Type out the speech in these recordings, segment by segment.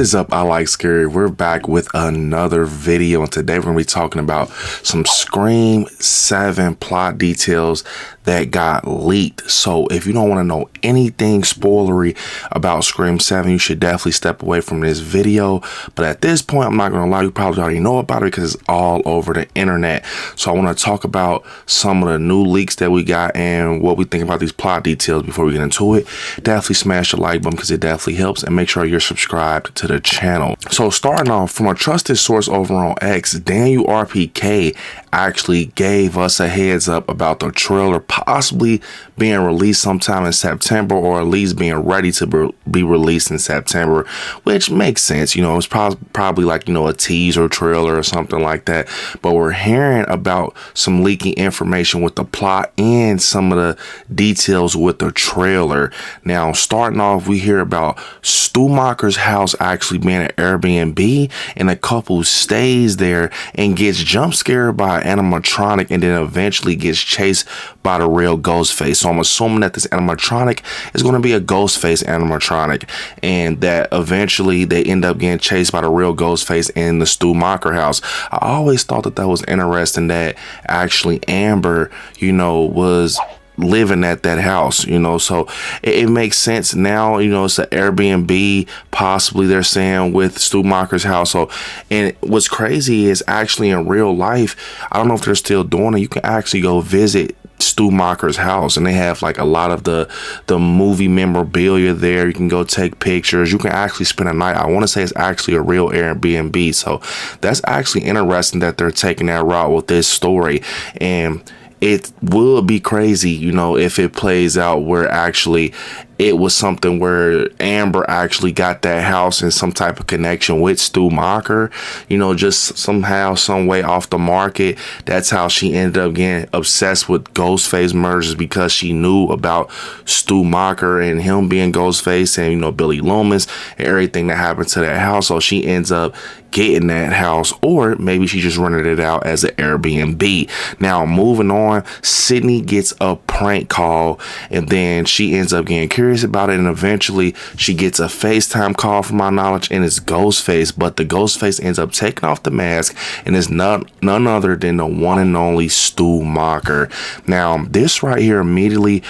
is up, I Like Scary? We're back with another video, and today we're going to be talking about some Scream 7 plot details that got leaked. So if you don't want to know anything spoilery about Scream 7, you should definitely step away from this video. But at this point, I'm not going to lie, you probably already know about it because it's all over the internet. So I want to talk about some of the new leaks that we got and what we think about these plot details before we get into it. Definitely smash the like button because it definitely helps, and make sure you're subscribed to the channel. So starting off, from a trusted source over on X, Daniel RPK actually gave us a heads up about the trailer possibly being released sometime in September, or at least being ready to be released in September, which makes sense. You know, it's probably like, you know, a teaser trailer or something like that. But we're hearing about some leaking information with the plot and some of the details with the trailer. Now, starting off, we hear about Stu Macher's house actually being an Airbnb, and a couple stays there and gets jump scared by an animatronic, and then eventually gets chased by the real GhostFace. So I'm assuming that this animatronic is going to be a GhostFace animatronic, and that eventually they end up getting chased by the real GhostFace in the Stu Macher house. I always thought that was interesting that actually Amber, you know, was living at that house, you know, so it makes sense now. You know, it's an Airbnb, possibly, they're saying, with Stu Macher's house. So, and what's crazy is actually in real life, I don't know if they're still doing it, you can actually go visit Stu Macher's house, and they have like a lot of the movie memorabilia there. You can go take pictures, you can actually spend a night. I want to say it's actually a real Airbnb, so that's actually interesting that they're taking that route with this story. And it will be crazy, you know, if it plays out where actually it was something where Amber actually got that house in some type of connection with Stu Macher, you know, just somehow, some way off the market. That's how she ended up getting obsessed with Ghostface murders, because she knew about Stu Macher and him being Ghostface, and, you know, Billy Loomis and everything that happened to that house. So she ends up getting that house, or maybe she just rented it out as an Airbnb. Now, moving on, Sidney gets a prank call, and then she ends up getting curious about it, and eventually she gets a FaceTime call, from my knowledge, and it's Ghostface. But the Ghostface ends up taking off the mask, and it's none other than the one and only Stu Macher. Now, this right here, immediately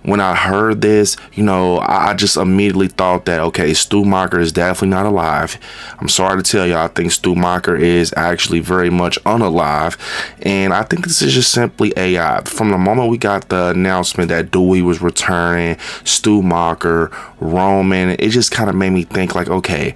when I heard this, you know, I just immediately thought that, okay, Stu Macher is definitely not alive. I'm sorry to tell you, I think Stu Macher is actually very much unalive, and I think this is just simply AI. From the moment we got the announcement that Dewey was returning, Stu Macher, Roman, it just kind of made me think like, okay,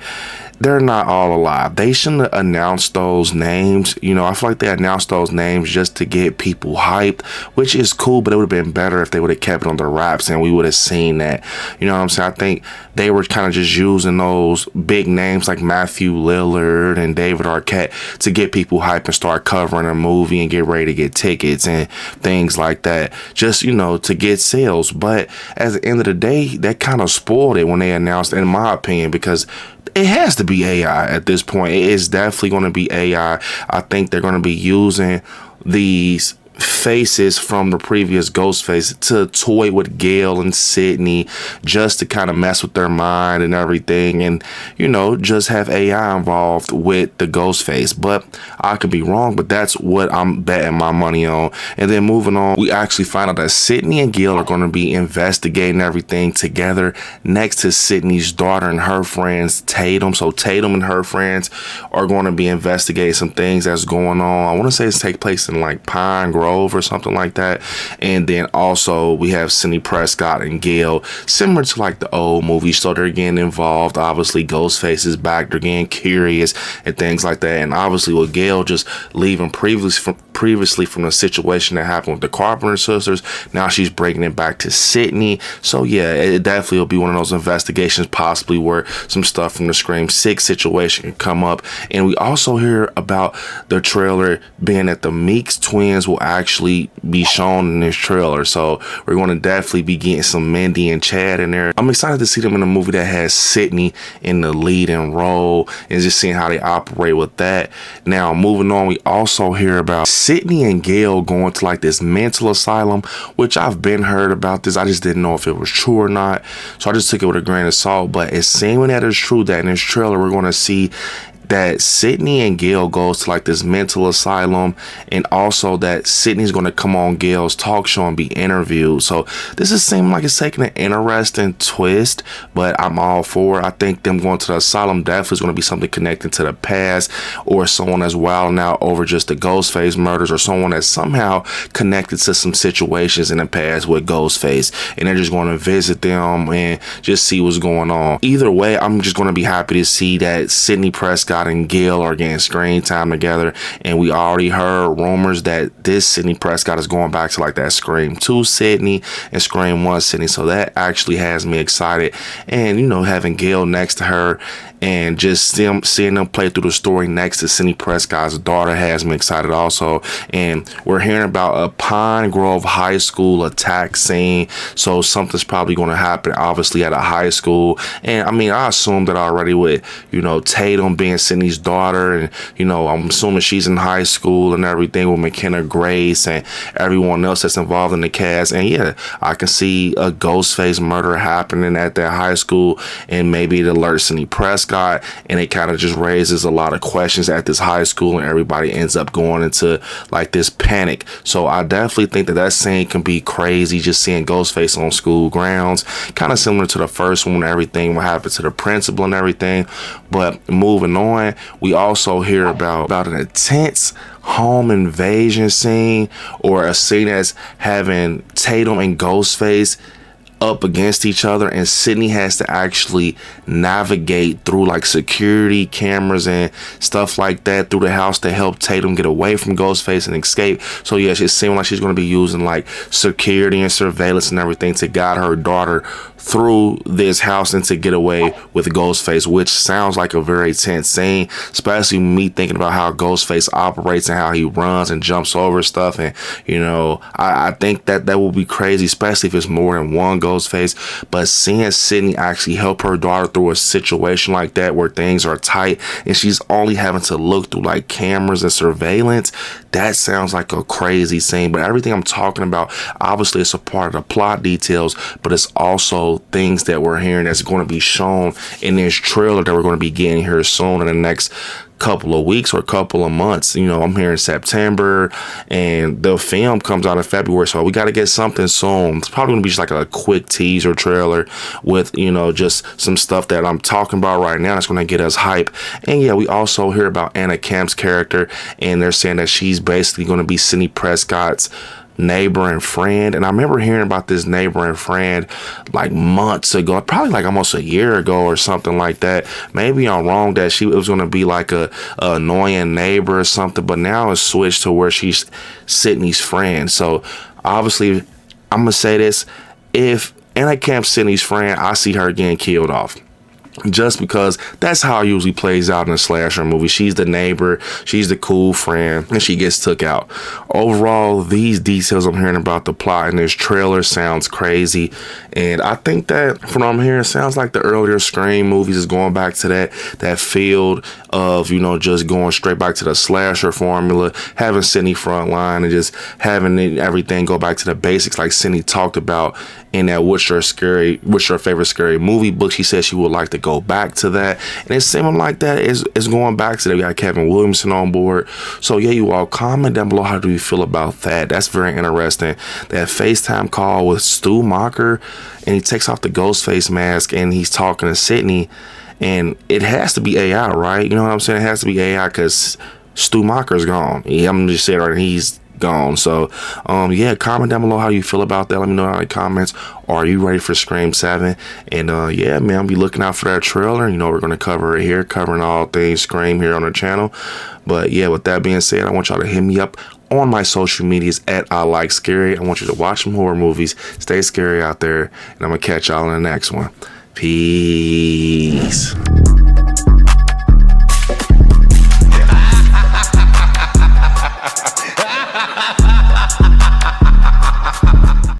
they're not all alive. They shouldn't have announced those names. You know, I feel like they announced those names just to get people hyped, which is cool, but it would have been better if they would have kept it on the wraps and we would have seen that. You know what I'm saying? I think they were kind of just using those big names like Matthew Lillard and David Arquette to get people hyped and start covering a movie and get ready to get tickets and things like that, just, you know, to get sales. But at the end of the day, that kind of spoiled it when they announced, in my opinion, because it has to be AI at this point. It is definitely going to be AI. I think they're going to be using these faces from the previous Ghostface to toy with Gale and Sidney, just to kind of mess with their mind and everything, and, you know, just have AI involved with the Ghostface. But I could be wrong, but that's what I'm betting my money on. And then moving on, we actually find out that Sidney and Gale are going to be investigating everything together next to Sidney's daughter and her friends, Tatum. So Tatum and her friends are going to be investigating some things that's going on. I want to say it's take place in like Pine Grove or something like that. And then also we have Sidney Prescott and Gale, similar to like the old movies, so they're getting involved. Obviously Ghostface is back, they're getting curious and things like that. And obviously with Gale just leaving previously from the situation that happened with the Carpenter sisters, now she's breaking it back to Sidney. So yeah, it definitely will be one of those investigations, possibly where some stuff from the Scream 6 situation can come up. And we also hear about the trailer being that the Meeks twins will actually be shown in this trailer. So we're going to definitely be getting some Mindy and Chad in there. I'm excited to see them in a movie that has Sidney in the leading role and just seeing how they operate with that. Now, moving on, we also hear about Sidney and Gale going to like this mental asylum, which I've been heard about this. I just didn't know if it was true or not. So I just took it with a grain of salt. But it's seeming that it's true that in this trailer, we're going to see that Sidney and Gale goes to like this mental asylum, and also that Sidney's going to come on Gale's talk show and be interviewed. So this is seeming like it's taking an interesting twist, but I'm all for it. I think them going to the asylum definitely is going to be something connected to the past, or someone that's wilding out over just the GhostFace murders, or someone that's somehow connected to some situations in the past with GhostFace, and they're just going to visit them and just see what's going on. Either way, I'm just going to be happy to see that Sidney Prescott and Gale are getting screen time together, and we already heard rumors that this Sidney Prescott is going back to like that Scream 2 Sidney and Scream 1 Sidney, so that actually has me excited. And you know, having Gale next to her and just seeing them play through the story next to Sidney Prescott's daughter has me excited also. And we're hearing about a Pine Grove High School attack scene, so something's probably going to happen obviously at a high school. And I mean, I assumed that already with, you know, Tatum being Sidney's daughter, and you know, I'm assuming she's in high school and everything with McKenna Grace and everyone else that's involved in the cast. And yeah, I can see a Ghostface murder happening at that high school, and maybe it alerts Sidney Prescott, and it kind of just raises a lot of questions at this high school, and everybody ends up going into like this panic. So I definitely think that that scene can be crazy, just seeing Ghostface on school grounds, kind of similar to the first one, everything what happened to the principal and everything. But moving on, we also hear about an intense home invasion scene, or a scene that's having Tatum and Ghostface up against each other, and Sidney has to actually navigate through like security cameras and stuff like that through the house to help Tatum get away from Ghostface and escape. So yeah, it seems like she's going to be using like security and surveillance and everything to guide her daughter through this house and to get away with Ghostface, which sounds like a very tense scene, especially me thinking about how Ghostface operates and how he runs and jumps over stuff. And you know, I think that will be crazy, especially if it's more than one Ghostface. But seeing Sidney actually help her daughter through a situation like that where things are tight and she's only having to look through like cameras and surveillance, that sounds like a crazy scene. But everything I'm talking about, obviously it's a part of the plot details, but it's also things that we're hearing that's going to be shown in this trailer that we're going to be getting here soon in the next couple of weeks or couple of months. You know, I'm here in September and the film comes out in February, so we got to get something soon. It's probably gonna be just like a quick teaser trailer with, you know, just some stuff that I'm talking about right now that's gonna get us hype. And yeah, we also hear about Anna Camp's character, and they're saying that she's basically gonna be Sidney Prescott's neighbor and friend. And I remember hearing about this neighbor and friend like months ago, probably like almost a year ago or something like that. Maybe I'm wrong that it was going to be like a annoying neighbor or something, but now it's switched to where she's Sidney's friend. So obviously I'm gonna say this: if Anna Camp's Sidney's friend, I see her getting killed off. Just because that's how it usually plays out in a slasher movie. She's the neighbor, she's the cool friend, and she gets took out. Overall, these details I'm hearing about the plot in this trailer sounds crazy, and I think that from what I'm hearing, it sounds like the earlier Scream movies is going back to that field of, you know, just going straight back to the slasher formula, having Sidney front line and just having everything go back to the basics like Sidney talked about in that what's your favorite scary movie book. She said she would like to go back to that, and it's seeming like that is going back to that. We got Kevin Williamson on board. So yeah, you all comment down below, how do you feel about that? That's very interesting. That FaceTime call with Stu Macher, and he takes off the Ghostface mask and he's talking to Sidney, and it has to be AI, right? You know what I'm saying? It has to be AI because Stu Macher's gone. I'm just saying, right, he's gone. So yeah, comment down below how you feel about that. Let me know in the comments. Are you ready for Scream 7? And yeah, man, I'll be looking out for that trailer. You know, we're going to cover it here, covering all things Scream here on the channel. But yeah, with that being said, I want y'all to hit me up on my social medias at ILIKESCARY. I want you to watch some horror movies, stay scary out there, and I'm gonna catch y'all in the next one. Peace.